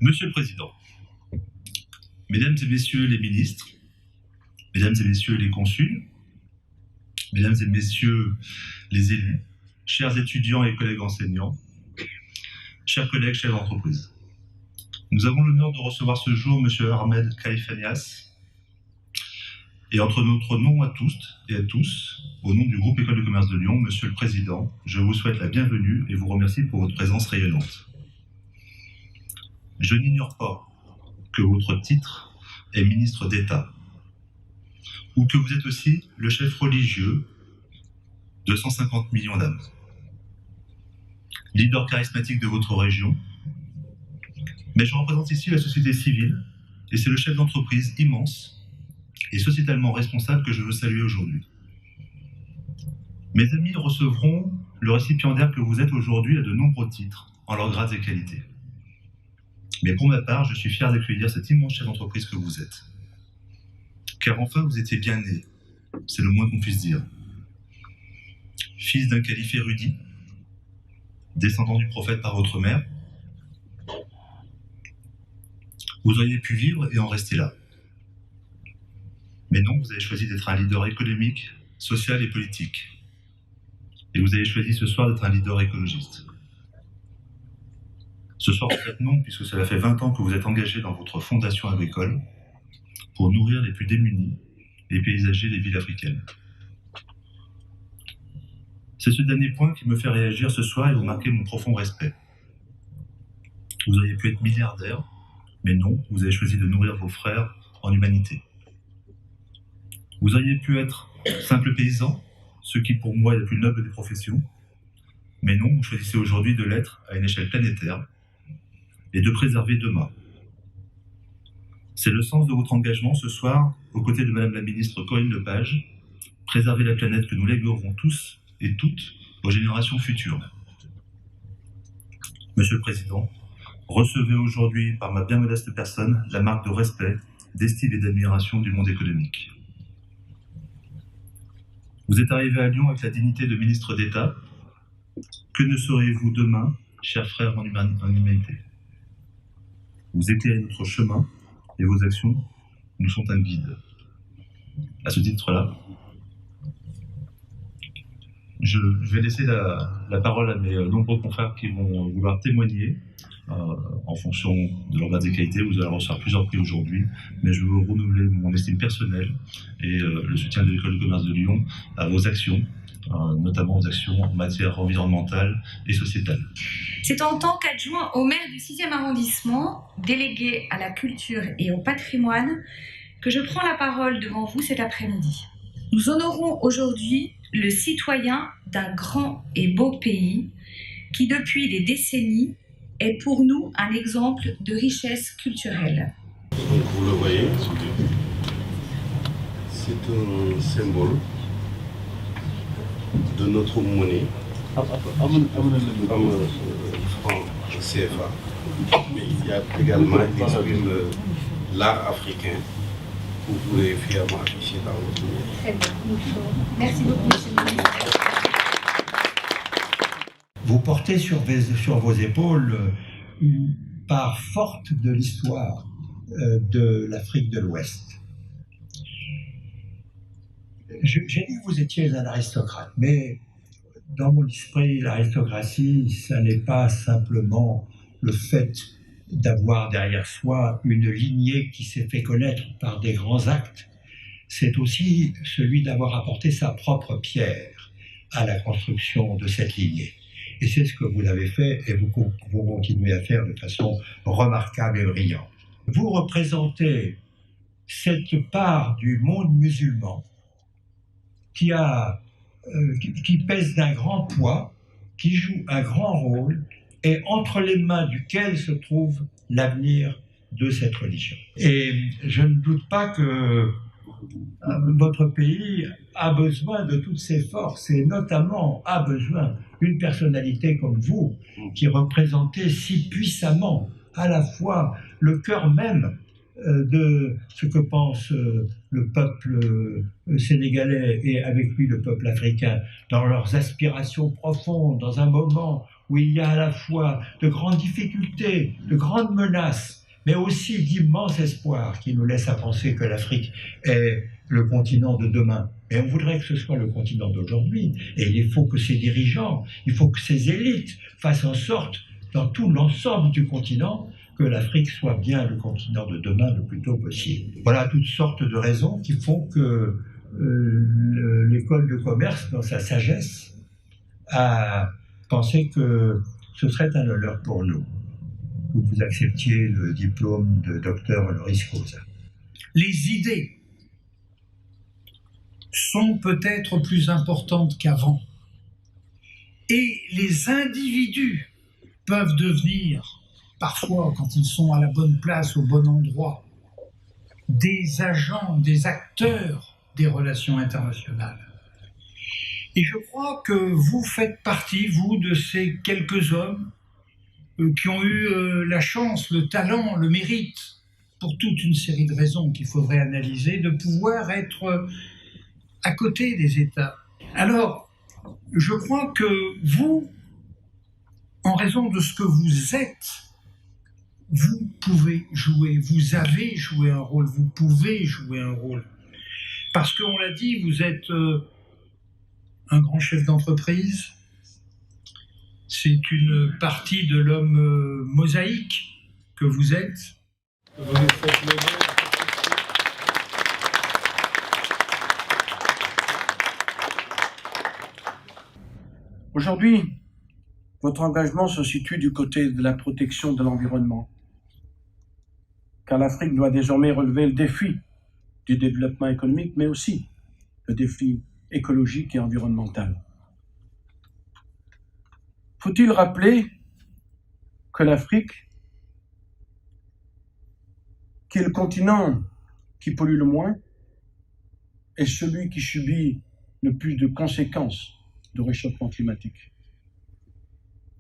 Monsieur le Président, Mesdames et Messieurs les ministres, Mesdames et Messieurs les consuls, Mesdames et Messieurs les élus, chers étudiants et collègues enseignants, chers collègues chefs d'entreprise, nous avons l'honneur de recevoir ce jour Monsieur Ahmed Kaifanias. Et entre notre nom à tous et à tous, au nom du groupe École de commerce de Lyon, Monsieur le Président, je vous souhaite la bienvenue et vous remercie pour votre présence rayonnante. Je n'ignore pas que votre titre est ministre d'État, ou que vous êtes aussi le chef religieux de 150 millions d'âmes, leader charismatique de votre région, mais je représente ici la société civile, et c'est le chef d'entreprise immense et sociétalement responsable que je veux saluer aujourd'hui. Mes amis recevront le récipiendaire que vous êtes aujourd'hui à de nombreux titres, en leurs grades et qualités. Mais pour ma part, je suis fier d'accueillir cet immense chef d'entreprise que vous êtes. Car enfin, vous étiez bien né, c'est le moins qu'on puisse dire. Fils d'un calife érudit, descendant du prophète par votre mère, vous auriez pu vivre et en rester là. Mais non, vous avez choisi d'être un leader économique, social et politique. Et vous avez choisi ce soir d'être un leader écologiste. Ce soir, en fait, non, puisque cela fait 20 ans que vous êtes engagé dans votre fondation agricole pour nourrir les plus démunis et paysager les villes africaines. C'est ce dernier point qui me fait réagir ce soir et vous marquer mon profond respect. Vous auriez pu être milliardaire, mais non, vous avez choisi de nourrir vos frères en humanité. Vous auriez pu être simple paysan, ce qui pour moi est la plus noble des professions, mais non, vous choisissez aujourd'hui de l'être à une échelle planétaire et de préserver demain. C'est le sens de votre engagement ce soir, aux côtés de Madame la Ministre Corinne Lepage, préserver la planète que nous léguerons tous et toutes aux générations futures. Monsieur le Président, recevez aujourd'hui par ma bien modeste personne la marque de respect, d'estime et d'admiration du monde économique. Vous êtes arrivé à Lyon avec la dignité de ministre d'État. Que ne serez-vous demain, chers frères en humanité? Vous éclairez notre chemin et vos actions nous sont un guide. À ce titre-là, je vais laisser la parole à mes nombreux confrères qui vont vouloir témoigner en fonction de leur grade et qualité. Vous allez recevoir plusieurs prix aujourd'hui, mais je veux renouveler mon estime personnelle et le soutien de l'École de commerce de Lyon à vos actions, notamment aux actions en matière environnementale et sociétale. C'est en tant qu'adjoint au maire du 6e arrondissement, délégué à la culture et au patrimoine, que je prends la parole devant vous cet après-midi. Nous honorons aujourd'hui le citoyen d'un grand et beau pays qui, depuis des décennies, est pour nous un exemple de richesse culturelle. Donc vous le voyez, c'est un symbole de notre monnaie, franc CFA. Mais il y a également l'art africain que vous pourrez fièrement afficher dans votre monnaie. Très bien. Merci beaucoup, monsieur le ministre. Vous portez sur vos épaules une part forte de l'histoire de l'Afrique de l'Ouest. J'ai dit que vous étiez un aristocrate, mais dans mon esprit, l'aristocratie, ça n'est pas simplement le fait d'avoir derrière soi une lignée qui s'est fait connaître par des grands actes, c'est aussi celui d'avoir apporté sa propre pierre à la construction de cette lignée. Et c'est ce que vous avez fait et vous continuez à faire de façon remarquable et brillante. Vous représentez cette part du monde musulman qui pèse d'un grand poids, qui joue un grand rôle et entre les mains duquel se trouve l'avenir de cette religion. Et je ne doute pas que votre pays a besoin de toutes ses forces et notamment a besoin d'une personnalité comme vous qui représentez si puissamment à la fois le cœur même de ce que pense le peuple sénégalais et avec lui le peuple africain dans leurs aspirations profondes, dans un moment où il y a à la fois de grandes difficultés, de grandes menaces, mais aussi d'immenses espoirs qui nous laissent à penser que l'Afrique est le continent de demain. Et on voudrait que ce soit le continent d'aujourd'hui. Et il faut que ces dirigeants, il faut que ces élites fassent en sorte, dans tout l'ensemble du continent, que l'Afrique soit bien le continent de demain le plus tôt possible. Voilà toutes sortes de raisons qui font que l'école de commerce, dans sa sagesse, a pensé que ce serait un honneur pour nous que vous acceptiez le diplôme de docteur honoris causa. Les idées sont peut-être plus importantes qu'avant. Et les individus peuvent devenir, parfois quand ils sont à la bonne place, au bon endroit, des agents, des acteurs des relations internationales. Et je crois que vous faites partie, vous, de ces quelques hommes qui ont eu la chance, le talent, le mérite, pour toute une série de raisons qu'il faudrait analyser, de pouvoir être à côté des États. Alors, je crois que vous, en raison de ce que vous êtes, vous pouvez jouer, vous avez joué un rôle, vous pouvez jouer un rôle. Parce qu'on l'a dit, vous êtes un grand chef d'entreprise, c'est une partie de l'homme mosaïque que vous êtes. Vous faites le Aujourd'hui, votre engagement se situe du côté de la protection de l'environnement, car l'Afrique doit désormais relever le défi du développement économique, mais aussi le défi écologique et environnemental. Faut-il rappeler que l'Afrique, qui est le continent qui pollue le moins, est celui qui subit le plus de conséquences de réchauffement climatique.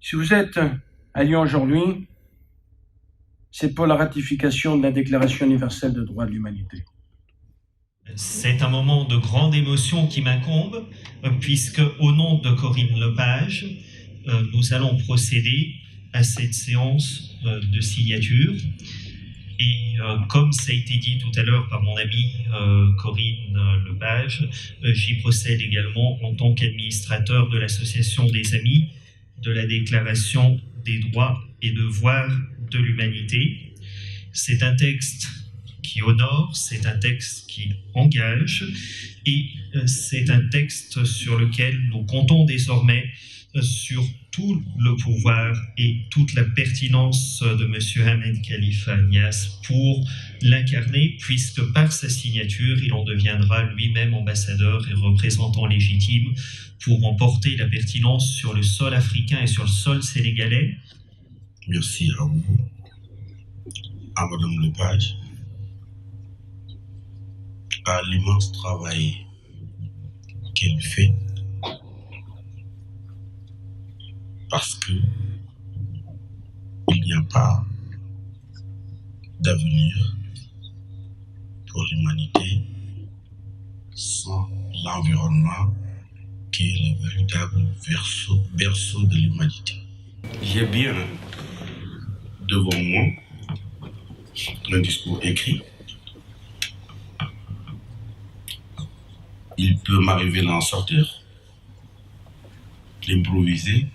Si vous êtes à Lyon aujourd'hui, c'est pour la ratification de la Déclaration universelle des droits de l'humanité. C'est un moment de grande émotion qui m'incombe, puisque au nom de Corinne Lepage, nous allons procéder à cette séance de signature. Et comme ça a été dit tout à l'heure par mon amie Corinne Lepage, j'y procède également en tant qu'administrateur de l'Association des Amis de la Déclaration des droits et devoirs de l'humanité. C'est un texte qui honore, c'est un texte qui engage et c'est un texte sur lequel nous comptons désormais sur tout le pouvoir et toute la pertinence de M. Ahmed Khalifa Niasse pour l'incarner, puisque par sa signature, il en deviendra lui-même ambassadeur et représentant légitime pour emporter la pertinence sur le sol africain et sur le sol sénégalais. Merci à vous, à Mme Lepage, à l'immense travail qu'elle fait, parce que il n'y a pas d'avenir pour l'humanité sans l'environnement qui est le véritable berceau de l'humanité. J'ai bien devant moi un discours écrit. Il peut m'arriver d'en sortir, d'improviser,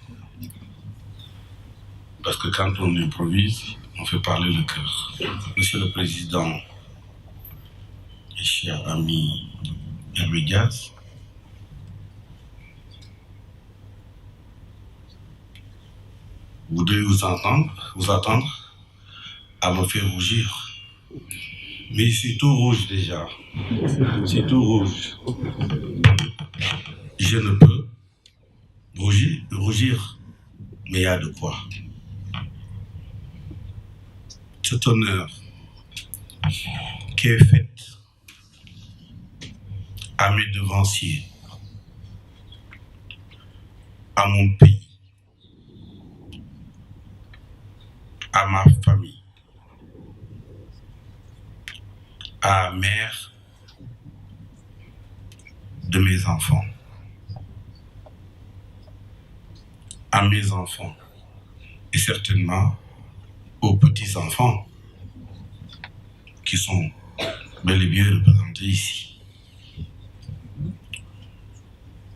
parce que quand on improvise, on fait parler le cœur. Monsieur le Président et cher ami Hervé Diaz, vous devez vous attendre à me faire rougir. Mais c'est tout rouge déjà. C'est tout rouge. Je ne peux rougir, mais il y a de quoi. Cet honneur qui est fait à mes devanciers, à mon pays, à ma famille, à la mère de mes enfants, à mes enfants et certainement aux petits-enfants qui sont bel et bien représentés ici.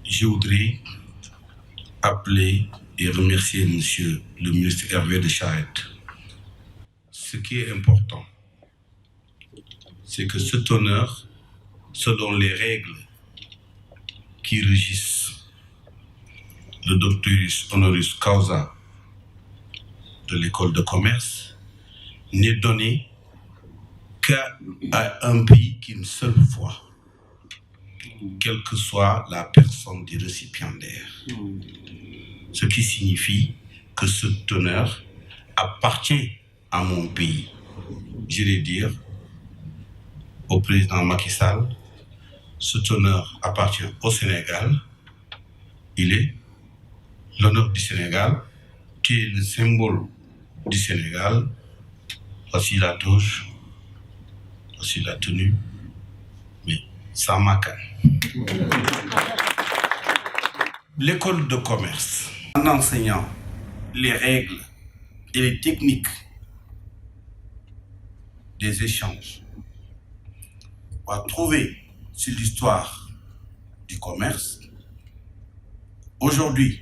Je voudrais appeler et remercier Monsieur le ministre Hervé de Charette. Ce qui est important, c'est que cet honneur, selon les règles qui régissent le doctorus honoris causa de l'école de commerce, n'est donné qu'à un pays qu'une seule fois, quelle que soit la personne du récipiendaire. Ce qui signifie que cet honneur appartient à mon pays. Je vais dire au président Macky Sall, cet honneur appartient au Sénégal. Il est l'honneur du Sénégal, qui est le symbole du Sénégal. Voici la toge, voici la tenue, mais sans macan. L'école de commerce, en enseignant les règles et les techniques des échanges, va trouver sur l'histoire du commerce, aujourd'hui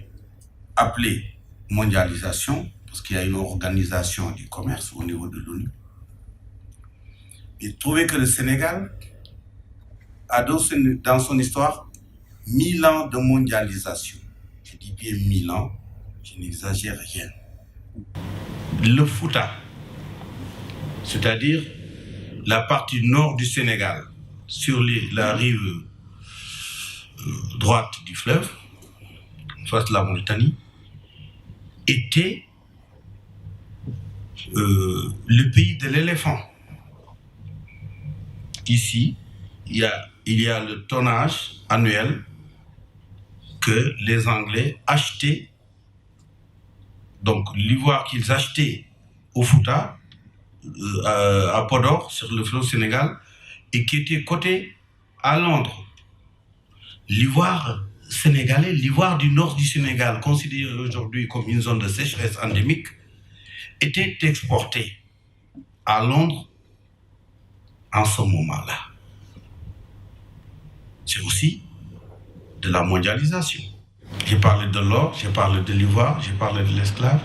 appelée mondialisation, parce qu'il y a une organisation du commerce au niveau de l'ONU, et trouver que le Sénégal a dans son histoire 1000 ans de mondialisation. Je dis bien 1000 ans, je n'exagère rien. Le Fouta, c'est-à-dire la partie nord du Sénégal, sur la rive droite du fleuve, soit la Mauritanie, était le pays de l'éléphant. Ici, il y a le tonnage annuel que les Anglais achetaient, donc l'ivoire qu'ils achetaient au Fouta, à Podor, sur le fleuve Sénégal, et qui était coté à Londres. L'ivoire sénégalais, l'ivoire du nord du Sénégal, considéré aujourd'hui comme une zone de sécheresse endémique, était exporté à Londres en ce moment-là. C'est aussi de la mondialisation. J'ai parlé de l'or, j'ai parlé de l'ivoire, j'ai parlé de l'esclave,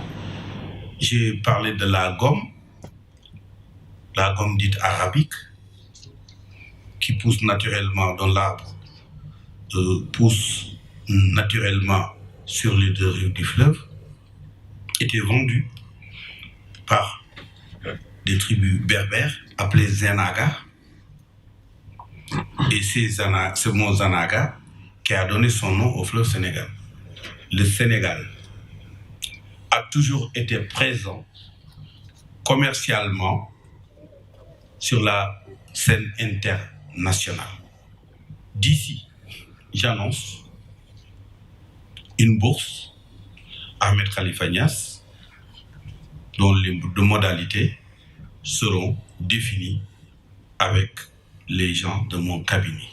j'ai parlé de la gomme dite arabique, qui pousse naturellement dans l'arbre, pousse naturellement sur les deux rives du fleuve, était vendue par des tribus berbères appelées Zanaga. Et c'est ce mot Zanaga qui a donné son nom au fleuve Sénégal. Le Sénégal a toujours été présent commercialement sur la scène internationale. D'ici, j'annonce une bourse à Ahmed Khalifa Niasse dont les modalités seront définies avec les gens de mon cabinet.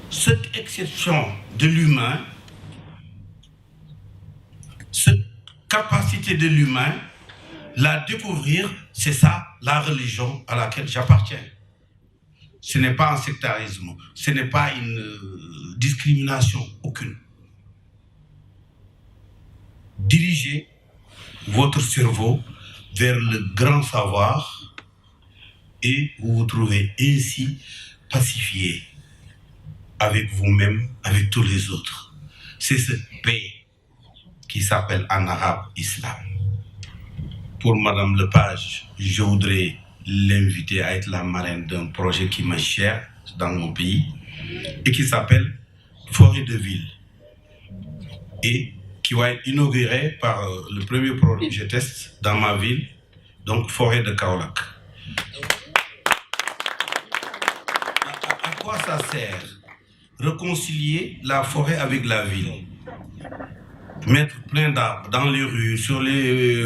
Cette exception de l'humain, cette capacité de l'humain, la découvrir, c'est ça la religion à laquelle j'appartiens. Ce n'est pas un sectarisme, ce n'est pas une discrimination aucune. Dirigez votre cerveau vers le grand savoir et vous vous trouvez ainsi pacifié avec vous-même, avec tous les autres. C'est cette paix qui s'appelle en arabe islam. Pour Madame Lepage, je voudrais l'inviter à être la marraine d'un projet qui m'est cher dans mon pays et qui s'appelle Forêt de Ville et qui va être inauguré par le premier projet que je teste dans ma ville, donc Forêt de Kaolack. À quoi ça sert? Réconcilier la forêt avec la ville. mettre plein d'arbres dans les rues, sur les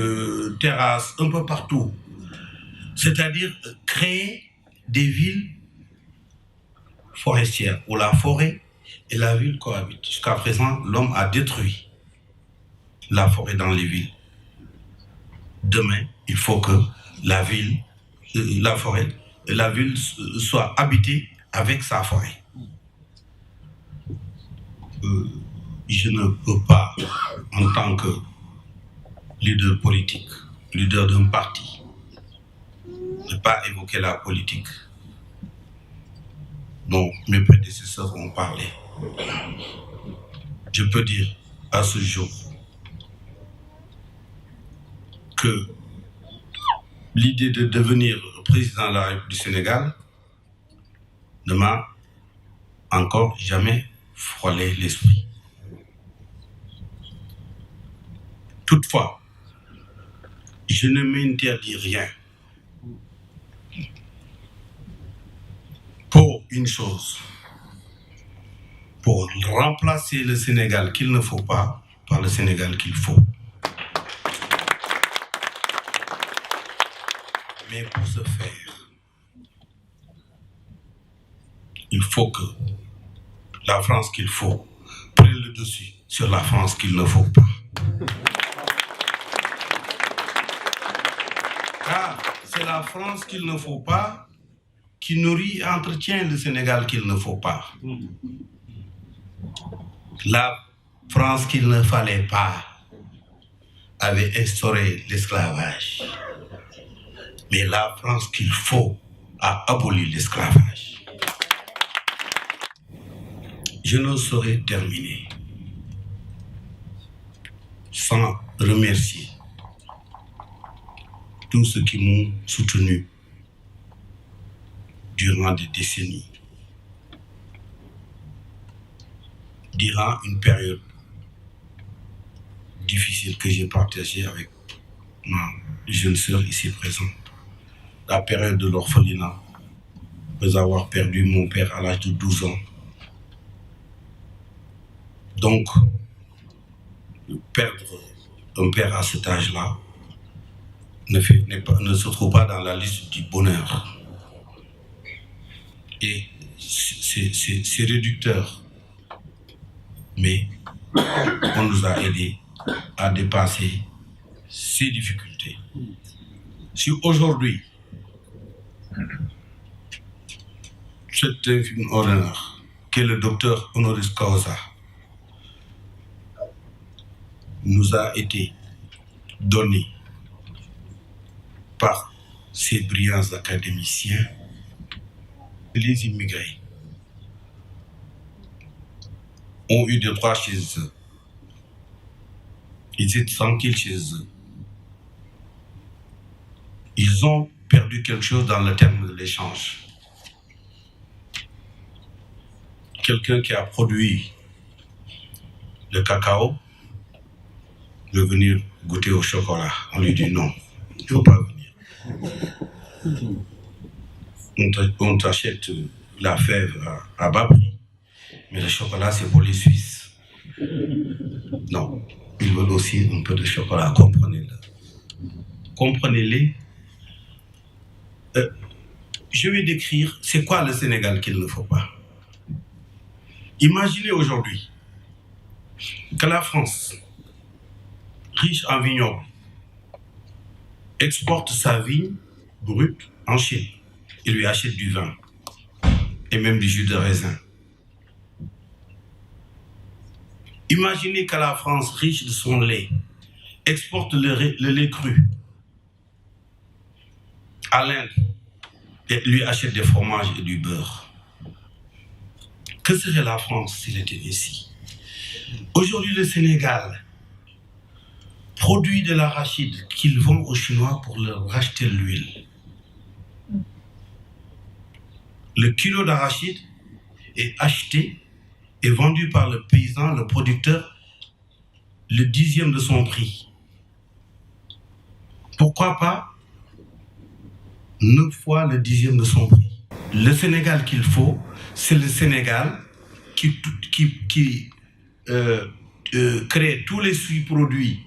terrasses, un peu partout. C'est-à-dire créer des villes forestières où la forêt et la ville cohabitent. Jusqu'à présent, l'homme a détruit la forêt dans les villes. Demain, il faut que la ville, la forêt et la ville soient habitées avec sa forêt. Je ne peux pas, en tant que leader politique, leader d'un parti, ne pas évoquer la politique dont mes prédécesseurs ont parlé. Je peux dire à ce jour que l'idée de devenir président de la République du Sénégal ne m'a encore jamais frôlé l'esprit. Toutefois, je ne m'interdis rien pour une chose, pour remplacer le Sénégal qu'il ne faut pas par le Sénégal qu'il faut. Mais pour ce faire, il faut que la France qu'il faut prenne le dessus sur la France qu'il ne faut pas. Car c'est la France qu'il ne faut pas qui nourrit et entretient le Sénégal qu'il ne faut pas. La France qu'il ne fallait pas avait instauré l'esclavage. Mais la France qu'il faut a aboli l'esclavage. Je ne saurais terminer sans remercier tous ceux qui m'ont soutenu durant des décennies, durant une période difficile que j'ai partagée avec ma jeune sœur ici présente, la période de l'orphelinat, après avoir perdu mon père à l'âge de 12 ans. Donc, perdre un père à cet âge-là ne se trouve pas dans la liste du bonheur. Et c'est réducteur. Mais on nous a aidés à dépasser ces difficultés. Si aujourd'hui, cet infime honneur qu'est le docteur honoris causa nous a été donné par ces brillants académiciens, les immigrés ont eu des droits chez eux. Ils étaient tranquilles chez eux. Ils ont perdu quelque chose dans le terme de l'échange. Quelqu'un qui a produit le cacao veut venir goûter au chocolat. On lui dit non, il ne faut pas venir. On t'achète la fève à bas prix, mais le chocolat c'est pour les Suisses. Non, ils veulent aussi un peu de chocolat, comprenez-le. Comprenez-les. Je vais décrire c'est quoi le Sénégal qu'il ne faut pas. Imaginez aujourd'hui que la France, riche en vignobles, exporte sa vigne brute en Chine et lui achète du vin et même du jus de raisin. Imaginez que la France, riche de son lait, exporte le lait cru à l'Inde et lui achète des fromages et du beurre. Que serait la France s'il était ici? Aujourd'hui, le Sénégal produit de l'arachide qu'ils vendent aux Chinois pour leur racheter l'huile. Le kilo d'arachide est acheté et vendu par le paysan, le producteur, le 10e de son prix. Pourquoi pas 9 fois le 10e de son prix? Le Sénégal qu'il faut, c'est le Sénégal qui crée tous les sous-produits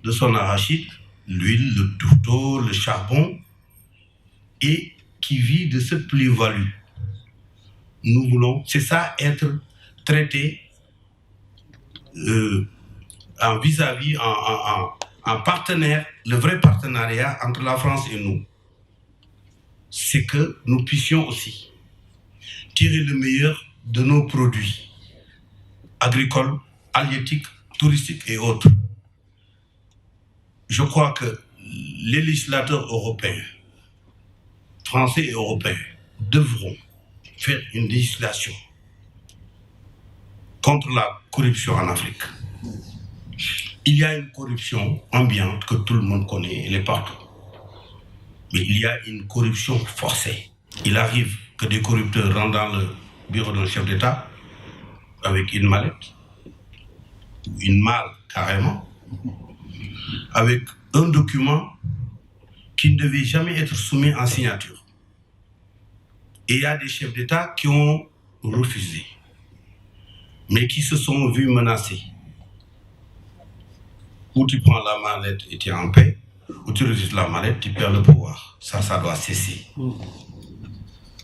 de son arachide, l'huile, le tourteau, le charbon, et qui vit de cette plus-value. Nous voulons, c'est ça, être traité en vis-à-vis, en partenaire, le vrai partenariat entre la France et nous. C'est que nous puissions aussi tirer le meilleur de nos produits agricoles, halieutiques, touristiques et autres. Je crois que les législateurs européens, français et européens, devront faire une législation contre la corruption en Afrique. Il y a une corruption ambiante que tout le monde connaît, elle est partout. Mais il y a une corruption forcée. Il arrive que des corrupteurs rentrent dans le bureau d'un chef d'État avec une mallette, une malle carrément, avec un document qui ne devait jamais être soumis en signature. Et il y a des chefs d'État qui ont refusé, mais qui se sont vus menacés. Ou tu prends la mallette et tu es en paix, ou tu rejettes la mallette, tu perds le pouvoir. Ça doit cesser.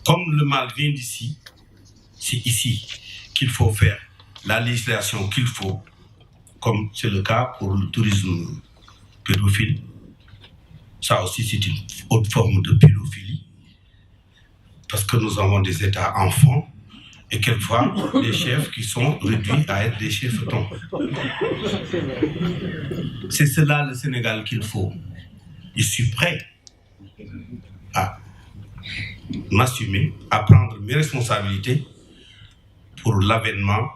Comme le mal vient d'ici, c'est ici qu'il faut faire la législation qu'il faut, comme c'est le cas pour le tourisme pédophile. Ça aussi, c'est une autre forme de pédophilie, parce que nous avons des États enfants et quelquefois des chefs qui sont réduits à être des chefs-tons. C'est cela le Sénégal qu'il faut. Je suis prêt à m'assumer, à prendre mes responsabilités pour l'avènement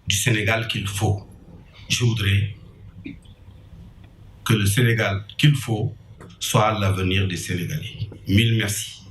du Sénégal qu'il faut. Je voudrais que le Sénégal qu'il faut soit l'avenir des Sénégalais. Mille merci.